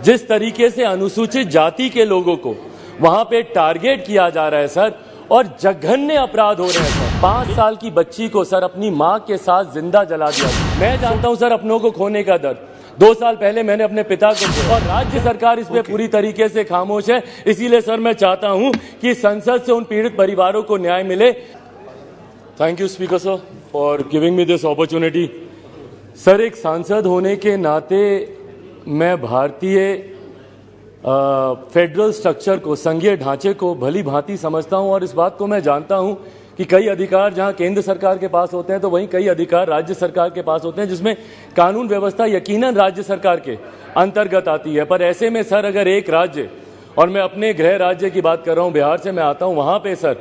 जिस तरीके से अनुसूचित जाति के लोगों को वहां पे टारगेट किया जा रहा है सर, और जघन्य अपराध हो रहे हैं सर। 5 साल की बच्ची को सर अपनी मां के साथ जिंदा जला दिया। मैं जानता हूं सर अपनों को खोने का दर्द। 2 साल पहले मैंने अपने पिता को खोया और राज्य सरकार इस पे पूरी तरीके से खामोश है। इसीलिए सर मैं चाहता हूं कि संसद से उन पीड़ित परिवारों को न्याय मिले। Thank you speaker sir for giving me this opportunity. Sir, एक सांसद होने के नाते मैं भारतीय फेडरल स्ट्रक्चर को, संघीय ढांचे को भली भांति समझता हूं और इस बात को मैं जानता हूं कि कई अधिकार जहां केंद्र सरकार के पास होते हैं तो वहीं कई अधिकार राज्य सरकार के पास होते हैं, जिसमें कानून व्यवस्था यकीनन राज्य सरकार के अंतर्गत आती है। पर ऐसे में सर, अगर एक राज्य, और मैं अपने गृह राज्य की बात कर रहा हूं, बिहार से मैं आता हूं, वहां पे सर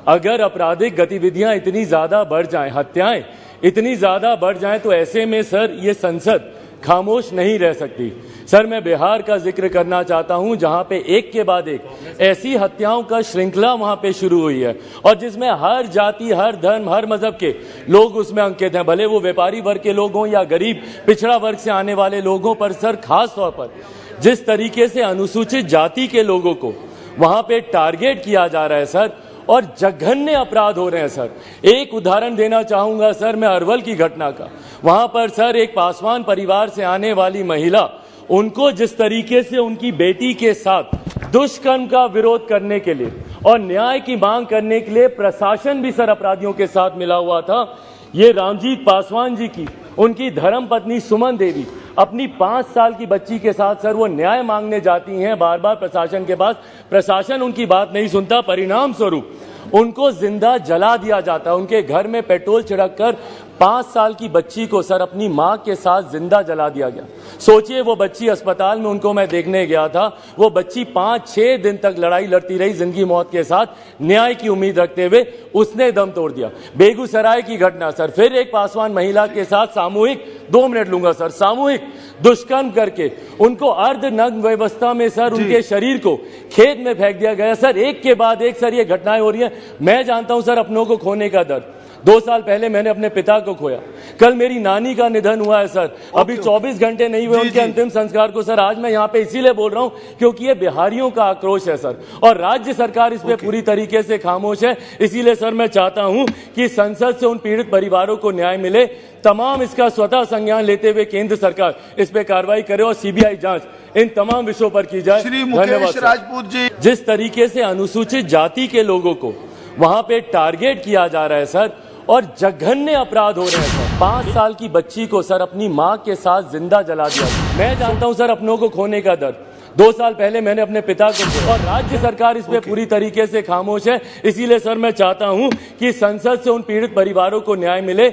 अगर आपराधिक गतिविधियां इतनी ज्यादा बढ़ जाएं, हत्याएं इतनी ज्यादा बढ़ जाएं, तो ऐसे में सर ये संसद खामोश नहीं रह सकती। सर, मैं बिहार का जिक्र करना चाहता हूं जहां पे एक के बाद एक ऐसी हत्याओं का श्रृंखला वहां पे शुरू हुई है और जिसमें हर जाति, हर धर्म, हर मजहब के लोग उसमें अंकित हैं, भले वो व्यापारी वर्ग के लोग हों या गरीब पिछड़ा वर्ग से आने वाले लोगों पर। सर, खास तौर पर जिस तरीके से अनुसूचित जाति के लोगों को वहां पे टारगेट किया जा रहा है सर, और जघन्य अपराध हो रहे हैं सर। एक उदाहरण देना चाहूंगा सर मैं अरवल की घटना का। वहां पर सर एक पासवान परिवार से आने वाली महिला, उनको जिस तरीके से उनकी बेटी के साथ दुष्कर्म का विरोध करने के लिए और न्याय की मांग करने के लिए प्रशासन भी सर अपराधियों के साथ मिला हुआ था। ये रामजीत पासवान जी की उनकी धर्मपत्नी सुमन देवी अपनी 5 साल की बच्ची के साथ सर वो न्याय मांगने जाती हैं बार बार प्रशासन के पास। प्रशासन उनकी बात नहीं सुनता, परिणाम स्वरूप उनको जिंदा जला दिया जाता है। उनके घर में पेट्रोल छिड़क कर 5 साल की बच्ची को सर अपनी मां के साथ जिंदा जला दिया गया। सोचिए, वो बच्ची अस्पताल में, उनको मैं देखने गया था, वो बच्ची 5-6 दिन तक लड़ाई लड़ती रही जिंदगी मौत के साथ, न्याय की उम्मीद रखते हुए उसने दम तोड़ दिया। बेगूसराय की घटना सर, फिर एक पासवान महिला के साथ सामूहिक, 2 मिनट लूंगा सर, सामूहिक दुष्कर्म करके उनको अर्धनग्न व्यवस्था में सर उनके शरीर को खेत में फेंक दिया गया। सर, एक के बाद एक सर ये घटनाएं हो रही हैं। मैं जानता हूं सर अपनों को खोने का दर्द। 2 साल पहले मैंने अपने पिता को खोया, कल मेरी नानी का निधन हुआ है सर, अभी 24 घंटे नहीं हुए उनके अंतिम संस्कार को। सर, आज मैं यहाँ पे इसीलिए बोल रहा हूँ क्योंकि ये बिहारियों का आक्रोश है सर, और राज्य सरकार इस पे पूरी तरीके से खामोश है। इसीलिए सर मैं चाहता हूँ कि संसद से उन पीड़ित परिवारों को न्याय मिले। तमाम इसका स्वतः संज्ञान लेते हुए केंद्र सरकार इस पे कार्रवाई करे और सीबीआई जांच इन तमाम विषयों पर की जाए। धन्यवाद राजपूत जी। जिस तरीके से अनुसूचित जाति के लोगों को वहां पे टारगेट किया जा रहा है सर, और जघन्य अपराध हो रहे हैं सर। 5 साल की बच्ची को सर अपनी मां के साथ जिंदा जला दिया। मैं जानता हूं सर अपनों को खोने का दर्द। 2 साल पहले मैंने अपने पिता को खोया और राज्य सरकार इस पे पूरी तरीके से खामोश है। इसीलिए सर मैं चाहता हूं कि संसद से उन पीड़ित परिवारों को न्याय मिले।